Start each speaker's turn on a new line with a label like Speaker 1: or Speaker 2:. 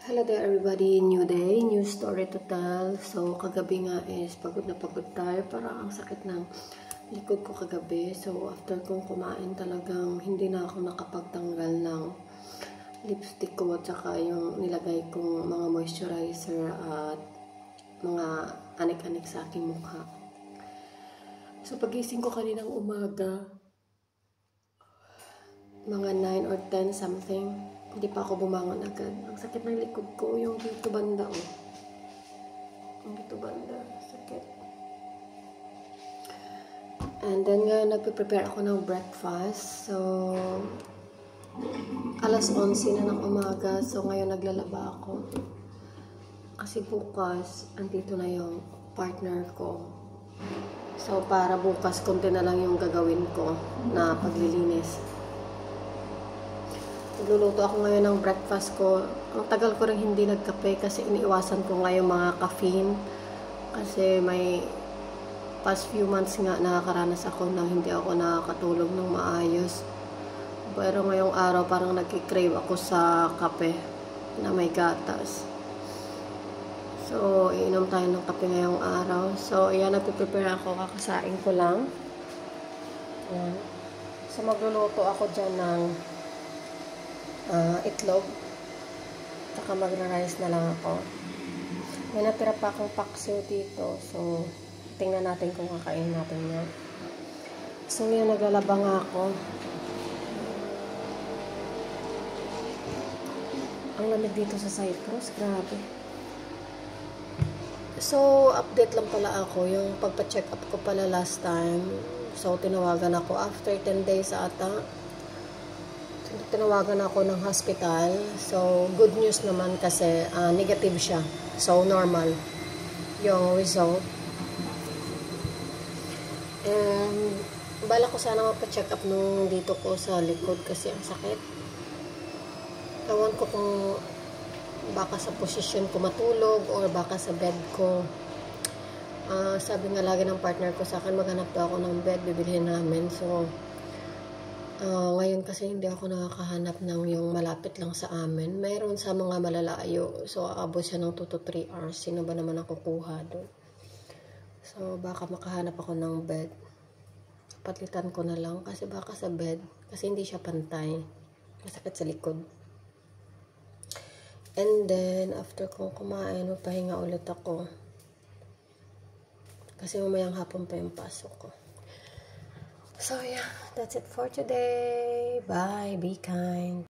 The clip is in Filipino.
Speaker 1: Hello there everybody, new day, new story to tell. So kagabi nga is pagod na pagod tayo, parang ang sakit ng likod ko kagabi. So after kong kumain talagang hindi na ako nakapagtanggal ng lipstick ko at saka yung nilagay kong mga moisturizer at mga anik-anik sa aking mukha. So pagising ko kaninang umaga, mga 9 or 10 something, hindi pa ako bumangon agad. Ang sakit ng likod ko, yung dito banda, oh. Yung dito banda, sakit. And then nga, nagpe-prepare ako ng breakfast. So, alas 11 na ng umaga. So, ngayon naglalaba ako. Kasi bukas, andito na yung partner ko. So, para bukas, konti na lang yung gagawin ko na paglilinis. Nagluluto ako ngayon ng breakfast ko. Ang tagal ko rin hindi nagkape kasi iniiwasan ko ngayon mga caffeine. Kasi may past few months nga nakakaranas ako na hindi ako nakakatulog ng maayos. Pero ngayong araw parang nagkikrave ako sa kape na may gatas. So, iinom tayo ng kape ngayong araw. So, ayan, nagpiprepare ako. Kakasain ko lang. Ayan. So, magluluto ako dyan ng itlog. Saka magra-rice na lang ako. May natira pa akong paksiw dito. So, tingnan natin kung kakain natin yan. So, ngayon naglalaba nga ako. Ang lamig dito sa Cyprus. Grabe. So, update lang pala ako. Yung pagpa-check up ko pala last time. So, tinawagan ako after 10 days ata. Tinawagan ako ng hospital. So, good news naman kasi negative siya. So, normal yung result. And, bala ko sana magpa-check up nung dito ko sa likod kasi ang sakit. Ewan ko kung baka sa posisyon ko matulog or baka sa bed ko. Sabi nga lagi ng partner ko sa akin, maghanap daw ako ng bed, bibilhin namin. So, ngayon kasi hindi ako nakakahanap ng yung malapit lang sa amin. Mayroon sa mga malalayo. So, aabot siya ng 2 to 3 hours. Sino ba naman ang kukuha doon? So, baka makahanap ako ng bed. Patlitan ko na lang kasi baka sa bed. Kasi hindi siya pantay. Masakit sa likod. And then, after kong kumain, magpahinga ulit ako. Kasi mamayang hapon pa yung pasok ko. So yeah, that's it for today. Bye. Be kind.